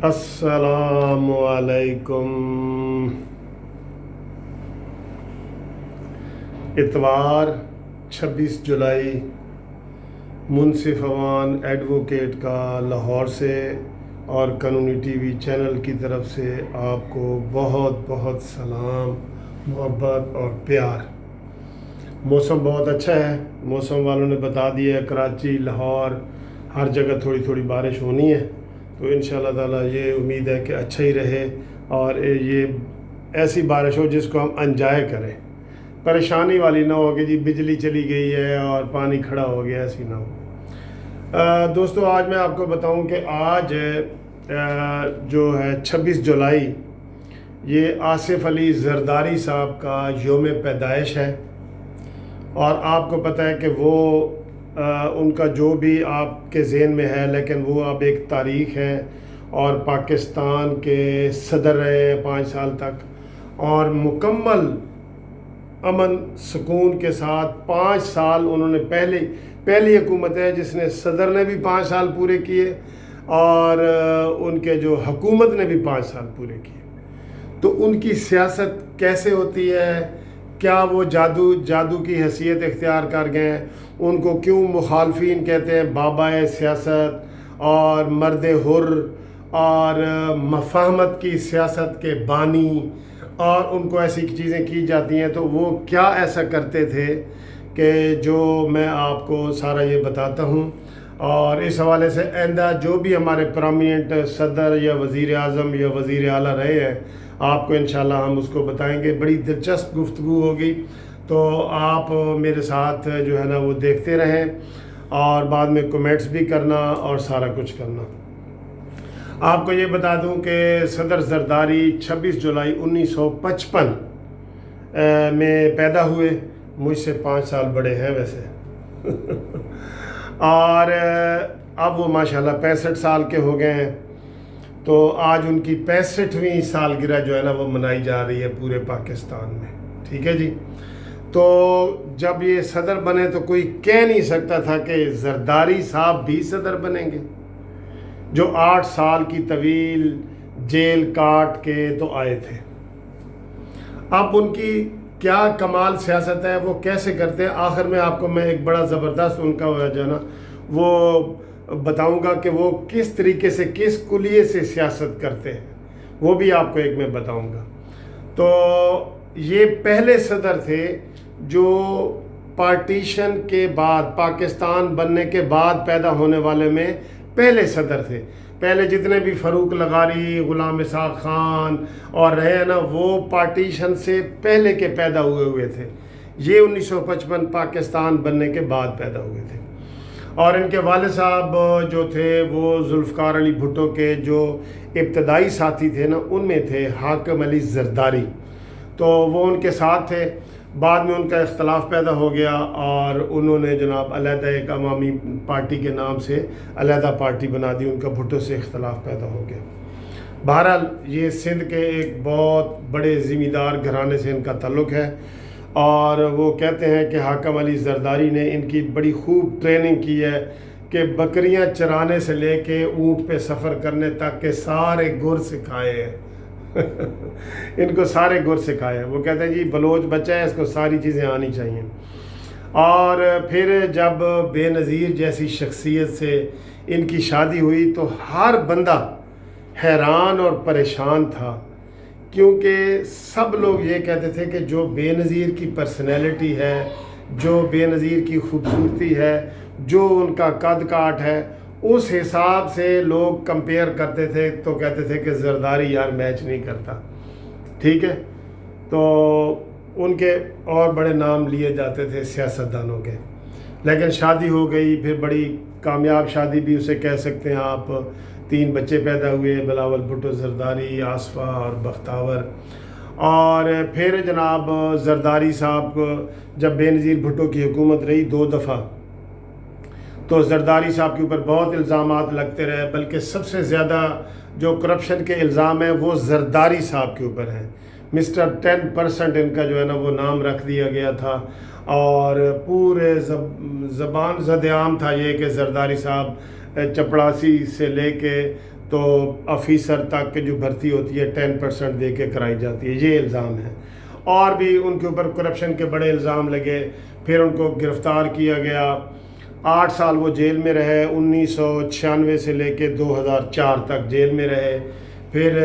السلام علیکم۔ اتوار 26 جولائی منصف اوان ایڈوکیٹ کا لاہور سے اور قانونی ٹی وی چینل کی طرف سے آپ کو بہت بہت سلام، محبت اور پیار۔ موسم بہت اچھا ہے، موسم والوں نے بتا دیا ہے کراچی، لاہور ہر جگہ تھوڑی تھوڑی بارش ہونی ہے، تو انشاءاللہ تعالیٰ یہ امید ہے کہ اچھا ہی رہے اور یہ ایسی بارش ہو جس کو ہم انجوائے کریں، پریشانی والی نہ ہو کہ جی بجلی چلی گئی ہے اور پانی کھڑا ہو گیا، ایسی نہ ہو۔ دوستو، آج میں آپ کو بتاؤں کہ آج جو ہے 26 جولائی یہ آصف علی زرداری صاحب کا یوم پیدائش ہے، اور آپ کو پتہ ہے کہ وہ ان کا جو بھی آپ کے ذہن میں ہے، لیکن وہ اب ایک تاریخ ہے اور پاکستان کے صدر رہے 5 سال تک، اور مکمل امن سکون کے ساتھ 5 سال انہوں نے پہلی حکومت ہے جس نے صدر نے بھی 5 سال پورے کیے اور ان کے جو حکومت نے بھی 5 سال پورے کیے۔ تو ان کی سیاست کیسے ہوتی ہے، کیا وہ جادو کی حیثیت اختیار کر گئے ہیں، ان کو کیوں مخالفین کہتے ہیں بابا سیاست اور مرد حر اور مفاہمت کی سیاست کے بانی، اور ان کو ایسی چیزیں کی جاتی ہیں، تو وہ کیا ایسا کرتے تھے کہ جو میں آپ کو سارا یہ بتاتا ہوں۔ اور اس حوالے سے آئندہ جو بھی ہمارے پرامیننٹ صدر یا وزیر اعظم یا وزیر اعلیٰ رہے ہیں، آپ کو انشاءاللہ ہم اس کو بتائیں گے۔ بڑی دلچسپ گفتگو ہوگی، تو آپ میرے ساتھ جو ہے نا وہ دیکھتے رہیں اور بعد میں کمنٹس بھی کرنا اور سارا کچھ کرنا۔ آپ کو یہ بتا دوں کہ صدر زرداری 26 جولائی 1955 میں پیدا ہوئے، مجھ سے 5 سال بڑے ہیں ویسے اور اب وہ ماشاءاللہ 65 سال کے ہو گئے ہیں، تو آج ان کی 65ویں سالگرہ جو ہے نا وہ منائی جا رہی ہے پورے پاکستان میں، ٹھیک ہے جی۔ تو جب یہ صدر بنے تو کوئی کہہ نہیں سکتا تھا کہ زرداری صاحب بھی صدر بنیں گے، جو 8 سال کی طویل جیل کاٹ کے تو آئے تھے۔ اب ان کی کیا کمال سیاست ہے، وہ کیسے کرتے ہیں، آخر میں آپ کو میں ایک بڑا زبردست ان کا جو ہے نا وہ بتاؤں گا کہ وہ کس طریقے سے کس کلیے سے سیاست کرتے ہیں، وہ بھی آپ کو ایک میں بتاؤں گا۔ تو یہ پہلے صدر تھے جو پارٹیشن کے بعد، پاکستان بننے کے بعد پیدا ہونے والے میں پہلے صدر تھے۔ پہلے جتنے بھی فاروق لغاری، غلام اسحاق خان اور رہے ہیں نا، وہ پارٹیشن سے پہلے کے پیدا ہوئے تھے۔ یہ 1955 پاکستان بننے کے بعد پیدا ہوئے تھے، اور ان کے والد صاحب جو تھے وہ ذوالفقار علی بھٹو کے جو ابتدائی ساتھی تھے نا، ان میں تھے حاکم علی زرداری، تو وہ ان کے ساتھ تھے۔ بعد میں ان کا اختلاف پیدا ہو گیا اور انہوں نے جناب علیحدہ ایک عوامی پارٹی کے نام سے علیحدہ پارٹی بنا دی، ان کا بھٹو سے اختلاف پیدا ہو گیا۔ بہرحال یہ سندھ کے ایک بہت بڑے زمیندار گھرانے سے ان کا تعلق ہے، اور وہ کہتے ہیں کہ حاکم علی زرداری نے ان کی بڑی خوب ٹریننگ کی ہے کہ بکریاں چرانے سے لے کے اونٹ پہ سفر کرنے تک کے سارے گر سکھائے ہیں ان کو سارے گر سکھائے ہیں۔ وہ کہتے ہیں جی بلوچ بچہ ہے، اس کو ساری چیزیں آنی چاہیے۔ اور پھر جب بے نظیر جیسی شخصیت سے ان کی شادی ہوئی تو ہر بندہ حیران اور پریشان تھا، کیونکہ سب لوگ یہ کہتے تھے کہ جو بے نظیر کی پرسنالٹی ہے، جو بے نظیر کی خوبصورتی ہے، جو ان کا قد کاٹ ہے، اس حساب سے لوگ کمپیئر کرتے تھے، تو کہتے تھے کہ زرداری یار میچ نہیں کرتا، ٹھیک ہے۔ تو ان کے اور بڑے نام لیے جاتے تھے سیاستدانوں کے، لیکن شادی ہو گئی، پھر بڑی کامیاب شادی بھی اسے کہہ سکتے ہیں آپ۔ 3 بچے پیدا ہوئے، بلاول بھٹو زرداری، آصفہ اور بختاور۔ اور پھر جناب زرداری صاحب کو جب بے نظیر بھٹو کی حکومت رہی 2 دفعہ، تو زرداری صاحب کے اوپر بہت الزامات لگتے رہے، بلکہ سب سے زیادہ جو کرپشن کے الزام ہیں وہ زرداری صاحب کے اوپر ہیں۔ مسٹر 10% ان کا جو ہے نا وہ نام رکھ دیا گیا تھا، اور پورے زبان زد عام تھا یہ کہ زرداری صاحب چپڑاسی سے لے کے تو آفیسر تک جو بھرتی ہوتی ہے 10% دے کے کرائی جاتی ہے، یہ الزام ہے۔ اور بھی ان کے اوپر کرپشن کے بڑے الزام لگے، پھر ان کو گرفتار کیا گیا، 8 سال وہ جیل میں رہے، 1996 سے لے کے 2004 تک جیل میں رہے۔ پھر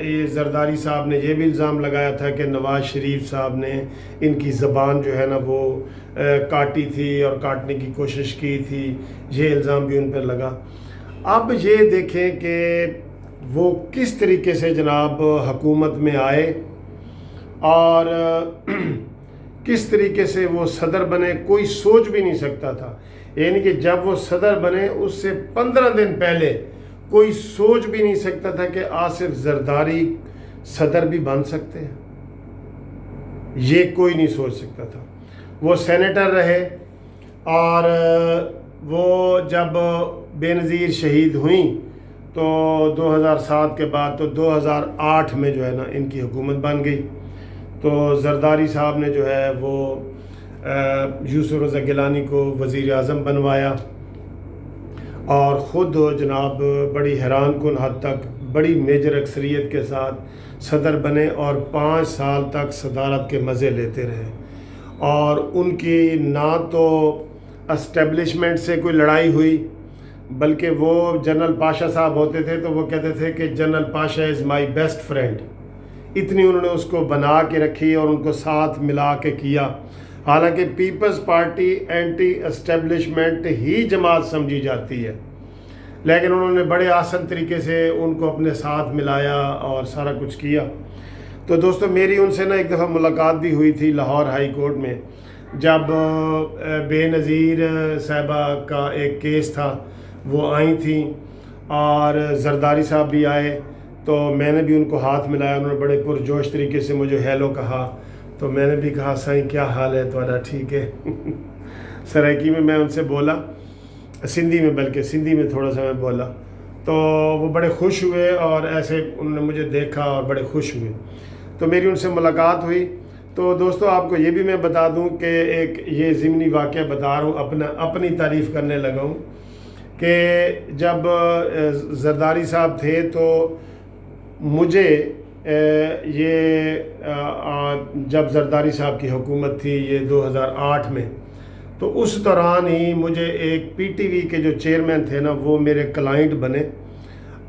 یہ زرداری صاحب نے یہ بھی الزام لگایا تھا کہ نواز شریف صاحب نے ان کی زبان جو ہے نا وہ کاٹی تھی اور کاٹنے کی کوشش کی تھی، یہ الزام بھی ان پر لگا۔ اب یہ دیکھیں کہ وہ کس طریقے سے جناب حکومت میں آئے اور کس طریقے سے وہ صدر بنے، کوئی سوچ بھی نہیں سکتا تھا۔ یعنی کہ جب وہ صدر بنے اس سے 15 دن پہلے کوئی سوچ بھی نہیں سکتا تھا کہ آصف زرداری صدر بھی بن سکتے ہیں، یہ کوئی نہیں سوچ سکتا تھا۔ وہ سینیٹر رہے اور وہ جب بے نظیر شہید ہوئیں تو 2007 کے بعد تو 2008 میں جو ہے نا ان کی حکومت بن گئی۔ تو زرداری صاحب نے جو ہے وہ یوسف رضا گیلانی کو وزیر اعظم بنوایا اور خود جناب بڑی حیران کن حد تک بڑی میجر اکثریت کے ساتھ صدر بنے اور 5 سال تک صدارت کے مزے لیتے رہے۔ اور ان کی نہ تو اسٹیبلشمنٹ سے کوئی لڑائی ہوئی، بلکہ وہ جنرل پاشا صاحب ہوتے تھے تو وہ کہتے تھے کہ general Pasha is my best friend, اتنی انہوں نے اس کو بنا کے رکھی اور ان کو ساتھ ملا کے کیا۔ حالانکہ پیپلز پارٹی اینٹی اسٹیبلشمنٹ ہی جماعت سمجھی جاتی ہے، لیکن انہوں نے بڑے آسان طریقے سے ان کو اپنے ساتھ ملایا اور سارا کچھ کیا۔ تو دوستو میری ان سے نا ایک دفعہ ملاقات بھی ہوئی تھی لاہور ہائی کورٹ میں، جب بے نظیر صاحبہ کا ایک کیس تھا، وہ آئی تھیں اور زرداری صاحب بھی آئے، تو میں نے بھی ان کو ہاتھ ملایا، انہوں نے بڑے پرجوش طریقے سے مجھے ہیلو کہا، تو میں نے بھی کہا سائیں کیا حال ہے تھوڑا، ٹھیک ہے۔ سرائکی میں ان سے بولا، سندھی میں، بلکہ سندھی میں تھوڑا سا میں بولا، تو وہ بڑے خوش ہوئے اور ایسے انہوں نے مجھے دیکھا اور بڑے خوش ہوئے۔ تو میری ان سے ملاقات ہوئی۔ تو دوستو آپ کو یہ بھی میں بتا دوں کہ ایک یہ ضمنی واقعہ بتا رہا ہوں، اپنی تعریف کرنے لگا ہوں کہ جب زرداری صاحب تھے تو مجھے جب زرداری صاحب کی حکومت تھی یہ 2008 میں، تو اس دوران ہی مجھے ایک پی ٹی وی کے جو چیئرمین تھے نا وہ میرے کلائنٹ بنے،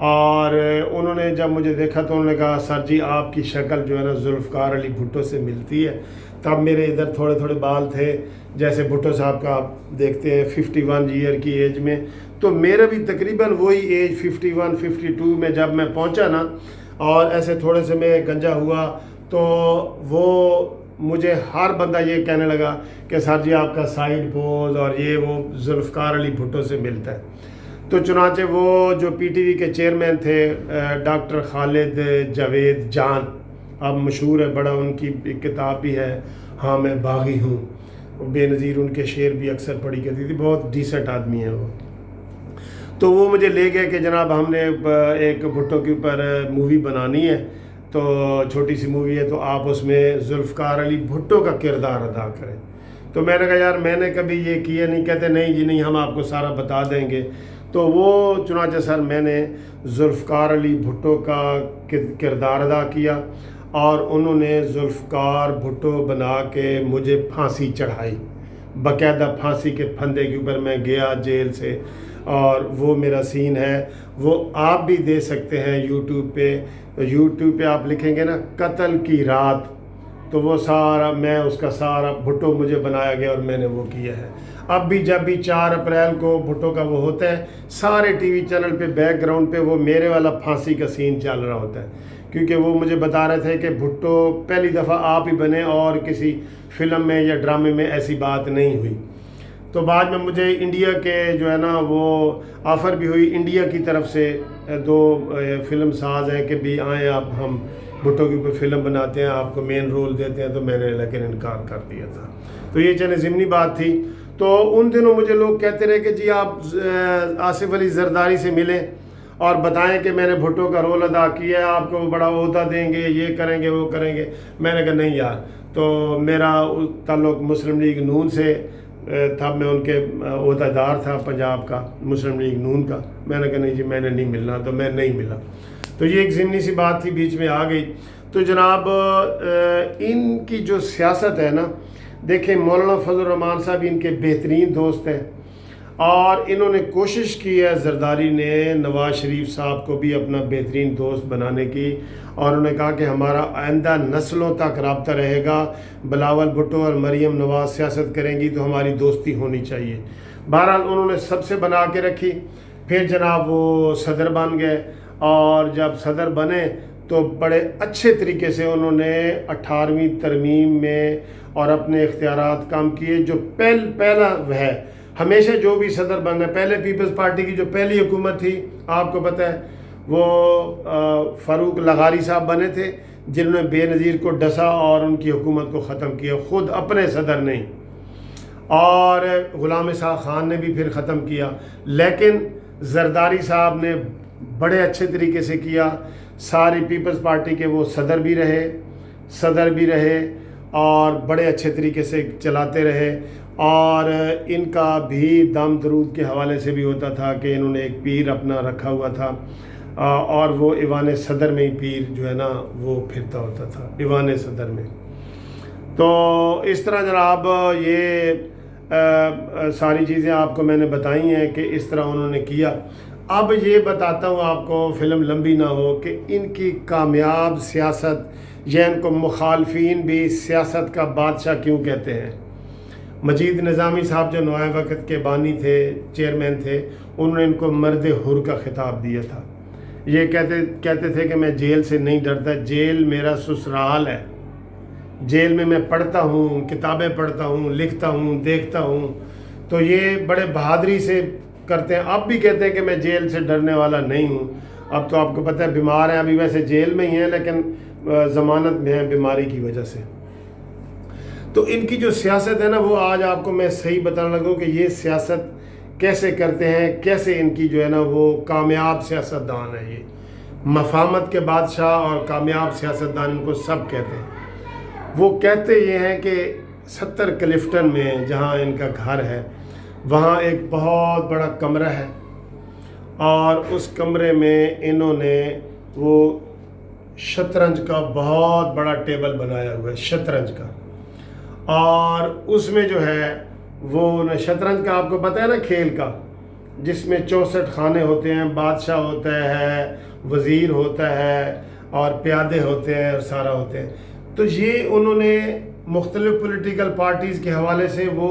اور انہوں نے جب مجھے دیکھا تو انہوں نے کہا سر جی آپ کی شکل جو ہے نا ذوالفقار علی بھٹو سے ملتی ہے۔ تب میرے ادھر تھوڑے تھوڑے بال تھے جیسے بھٹو صاحب کا آپ دیکھتے ہیں 51 ایئر کی ایج میں، تو میرا بھی تقریباً وہی ایج 51 52 میں جب میں پہنچا نا، اور ایسے تھوڑے سے میں گنجا ہوا تو وہ مجھے ہر بندہ یہ کہنے لگا کہ سر جی آپ کا سائیڈ پوز اور یہ وہ ذوالفقار علی بھٹو سے ملتا ہے۔ تو چنانچہ وہ جو پی ٹی وی کے چیئرمین تھے ڈاکٹر خالد جاوید جان، اب مشہور ہے بڑا، ان کی کتاب بھی ہے ہاں میں باغی ہوں، بے نظیر ان کے شعر بھی اکثر پڑھی کرتی تھی، بہت ڈیسنٹ آدمی ہیں وہ۔ تو وہ مجھے لے گئے کہ جناب ہم نے ایک بھٹو کے اوپر مووی بنانی ہے، تو چھوٹی سی مووی ہے، تو آپ اس میں ذوالفقار علی بھٹو کا کردار ادا کریں۔ تو میں نے کہا یار میں نے کبھی یہ کیا نہیں، کہتے نہیں جی نہیں ہم آپ کو سارا بتا دیں گے۔ تو وہ چنانچہ سر میں نے ذوالفقار علی بھٹو کا کردار ادا کیا اور انہوں نے ذوالفقار بھٹو بنا کے مجھے پھانسی چڑھائی، باقاعدہ پھانسی کے پھندے کے اوپر میں گیا جیل سے، اور وہ میرا سین ہے، وہ آپ بھی دے سکتے ہیں یوٹیوب پہ آپ لکھیں گے نا قتل کی رات، تو وہ سارا میں اس کا سارا بھٹو مجھے بنایا گیا اور میں نے وہ کیا ہے۔ اب بھی جب بھی 4 اپریل کو بھٹو کا وہ ہوتا ہے، سارے ٹی وی چینل پہ بیک گراؤنڈ پہ وہ میرے والا پھانسی کا سین چل رہا ہوتا ہے، کیونکہ وہ مجھے بتا رہے تھے کہ بھٹو پہلی دفعہ آپ ہی بنے اور کسی فلم میں یا ڈرامے میں ایسی بات نہیں ہوئی۔ تو بعد میں مجھے انڈیا کے جو ہے نا وہ آفر بھی ہوئی، انڈیا کی طرف سے 2 فلم ساز ہیں کہ بھی آئیں آپ، ہم بھٹو کے اوپر فلم بناتے ہیں، آپ کو مین رول دیتے ہیں، تو میں نے لیکن انکار کر دیا تھا۔ تو یہ چلے ضمنی بات تھی۔ تو ان دنوں مجھے لوگ کہتے رہے کہ جی آپ آصف علی زرداری سے ملیں اور بتائیں کہ میں نے بھٹو کا رول ادا کیا ہے، آپ کو بڑا عہدہ دیں گے، یہ کریں گے وہ کریں گے۔ میں نے کہا نہیں یار، تو میرا تعلق مسلم لیگ نون سے تھا، میں ان کے عہدیدار تھا پنجاب کا مسلم لیگ نون کا، میں نے کہا نہیں جی میں نے نہیں ملنا، تو میں نہیں ملا. تو یہ ایک ضمنی سی بات تھی، بیچ میں آ گئی. تو جناب ان کی جو سیاست ہے نا، دیکھیں مولانا فضل الرحمان صاحب ان کے بہترین دوست ہیں، اور انہوں نے کوشش کی ہے زرداری نے نواز شریف صاحب کو بھی اپنا بہترین دوست بنانے کی، اور انہوں نے کہا کہ ہمارا آئندہ نسلوں تک رابطہ رہے گا، بلاول بھٹو اور مریم نواز سیاست کریں گی تو ہماری دوستی ہونی چاہیے. بہرحال انہوں نے سب سے بنا کے رکھی. پھر جناب وہ صدر بن گئے، اور جب صدر بنے تو بڑے اچھے طریقے سے انہوں نے 18ویں ترمیم میں اور اپنے اختیارات کام کیے. جو پہلا ہے ہمیشہ جو بھی صدر بننا ہے، پہلے پیپلز پارٹی کی جو پہلی حکومت تھی آپ کو پتہ ہے وہ فاروق لغاری صاحب بنے تھے، جنہوں نے بے نظیر کو ڈسا اور ان کی حکومت کو ختم کیا، خود اپنے صدر نہیں. اور غلام اسحاق خان نے بھی پھر ختم کیا، لیکن زرداری صاحب نے بڑے اچھے طریقے سے کیا. ساری پیپلز پارٹی کے وہ صدر بھی رہے اور بڑے اچھے طریقے سے چلاتے رہے. اور ان کا بھی دم درود کے حوالے سے بھی ہوتا تھا کہ انہوں نے ایک پیر اپنا رکھا ہوا تھا، اور وہ ایوان صدر میں ہی پیر جو ہے نا وہ پھرتا ہوتا تھا ایوان صدر میں. تو اس طرح جناب یہ ساری چیزیں آپ کو میں نے بتائی ہیں کہ اس طرح انہوں نے کیا. اب یہ بتاتا ہوں آپ کو، فلم لمبی نہ ہو، کہ ان کی کامیاب سیاست یا ان کو مخالفین بھی سیاست کا بادشاہ کیوں کہتے ہیں. مجید نظامی صاحب جو نوائے وقت کے بانی تھے، چیئرمین تھے، انہوں نے ان کو مرد حر کا خطاب دیا تھا. یہ کہتے تھے کہ میں جیل سے نہیں ڈرتا، جیل میرا سسرال ہے، جیل میں پڑھتا ہوں، کتابیں پڑھتا ہوں، لکھتا ہوں، دیکھتا ہوں. تو یہ بڑے بہادری سے کرتے ہیں. اب بھی کہتے ہیں کہ میں جیل سے ڈرنے والا نہیں ہوں. اب تو آپ کو پتہ ہے بیمار ہیں، ابھی ویسے جیل میں ہی ہیں لیکن ضمانت میں ہیں بیماری کی وجہ سے. تو ان کی جو سیاست ہے نا، وہ آج آپ کو میں صحیح بتانے لگوں کہ یہ سیاست کیسے کرتے ہیں، کیسے ان کی جو ہے نا وہ کامیاب سیاست دان ہے. یہ مفاہمت کے بادشاہ اور کامیاب سیاست دان ان کو سب کہتے ہیں. وہ کہتے یہ ہیں کہ 70 کلفٹن میں جہاں ان کا گھر ہے، وہاں ایک بہت بڑا کمرہ ہے، اور اس کمرے میں انہوں نے وہ شطرنج کا بہت بڑا ٹیبل بنایا ہوا ہے، شطرنج کا. اور اس میں جو ہے وہ شطرنج کا آپ کو پتہ ہے نا کھیل کا، جس میں 64 خانے ہوتے ہیں، بادشاہ ہوتا ہے، وزیر ہوتا ہے، اور پیادے ہوتے ہیں، اور سارا ہوتے ہیں. تو یہ انہوں نے مختلف پولیٹیکل پارٹیز کے حوالے سے وہ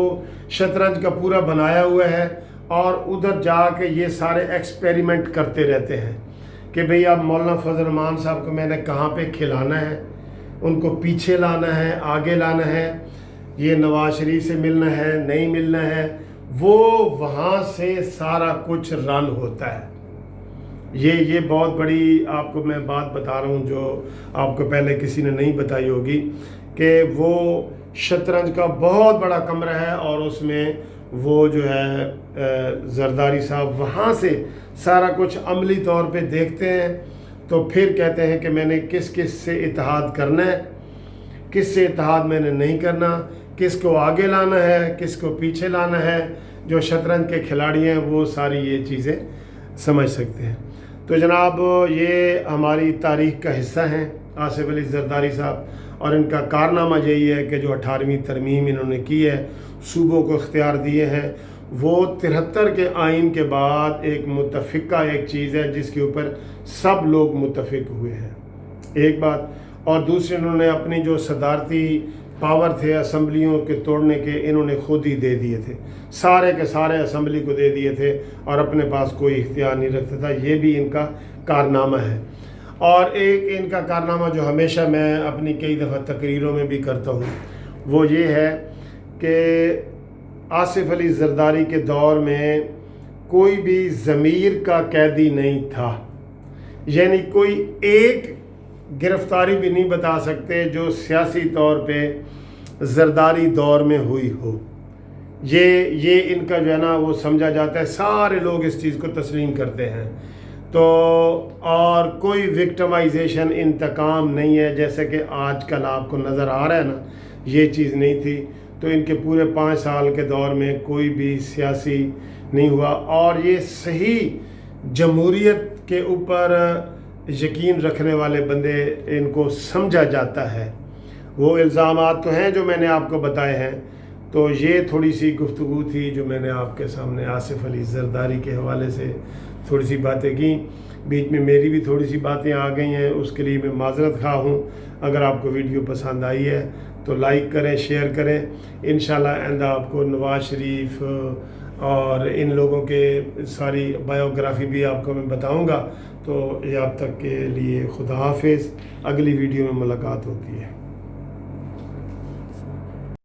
شطرنج کا پورا بنایا ہوا ہے، اور ادھر جا کے یہ سارے ایکسپیریمنٹ کرتے رہتے ہیں کہ بھئی اب مولانا فضل الرحمان صاحب کو میں نے کہاں پہ کھلانا ہے، ان کو پیچھے لانا ہے، آگے لانا ہے، یہ نواز شریف سے ملنا ہے، نہیں ملنا ہے. وہ وہاں سے سارا کچھ رن ہوتا ہے. یہ بہت بڑی آپ کو میں بات بتا رہا ہوں جو آپ کو پہلے کسی نے نہیں بتائی ہوگی، کہ وہ شطرنج کا بہت بڑا کمرہ ہے، اور اس میں وہ جو ہے زرداری صاحب وہاں سے سارا کچھ عملی طور پہ دیکھتے ہیں. تو پھر کہتے ہیں کہ میں نے کس سے اتحاد کرنا ہے، کس سے اتحاد میں نے نہیں کرنا، کس کو آگے لانا ہے، کس کو پیچھے لانا ہے. جو شطرنج کے کھلاڑی ہیں وہ ساری یہ چیزیں سمجھ سکتے ہیں. تو جناب یہ ہماری تاریخ کا حصہ ہیں آصف علی زرداری صاحب، اور ان کا کارنامہ یہی ہے کہ جو 18ویں ترمیم انہوں نے کی ہے، صوبوں کو اختیار دیے ہیں. وہ 73 کے آئین کے بعد ایک متفقہ ایک چیز ہے جس کے اوپر سب لوگ متفق ہوئے ہیں، ایک بات. اور دوسری انہوں نے اپنی جو صدارتی پاور تھے اسمبلیوں کے توڑنے کے، انہوں نے خود ہی دے دیے تھے، سارے کے سارے اسمبلی کو دے دیے تھے، اور اپنے پاس کوئی اختیار نہیں رکھتا تھا. یہ بھی ان کا کارنامہ ہے. اور ایک ان کا کارنامہ جو ہمیشہ میں اپنی کئی دفعہ تقریروں میں بھی کرتا ہوں، وہ یہ ہے کہ آصف علی زرداری کے دور میں کوئی بھی ضمیر کا قیدی نہیں تھا. یعنی کوئی ایک گرفتاری بھی نہیں بتا سکتے جو سیاسی طور پہ زرداری دور میں ہوئی ہو. یہ ان کا جو ہے نا وہ سمجھا جاتا ہے، سارے لوگ اس چیز کو تسلیم کرتے ہیں. تو اور کوئی وکٹمائزیشن، انتقام نہیں ہے جیسے کہ آج کل آپ کو نظر آ رہا ہے نا، یہ چیز نہیں تھی. تو ان کے پورے 5 سال کے دور میں کوئی بھی سیاسی نہیں ہوا، اور یہ صحیح جمہوریت کے اوپر یقین رکھنے والے بندے ان کو سمجھا جاتا ہے۔ وہ الزامات تو ہیں جو میں نے آپ کو بتائے ہیں، تو یہ تھوڑی سی گفتگو تھی جو میں نے آپ کے سامنے آصف علی زرداری کے حوالے سے تھوڑی سی باتیں کی۔ بیچ میں میری بھی تھوڑی سی باتیں آ گئی ہیں، اس کے لیے میں معذرت خواہ ہوں۔ اگر آپ کو ویڈیو پسند آئی ہے تو لائک کریں، شیئر کریں۔ انشاءاللہ آئندہ آپ کو نواز شریف اور ان لوگوں کے ساری بایوگرافی بھی آپ کو میں بتاؤں گا۔ تو یہ اب تک کے لیے خدا حافظ، اگلی ویڈیو میں ملاقات ہوتی ہے۔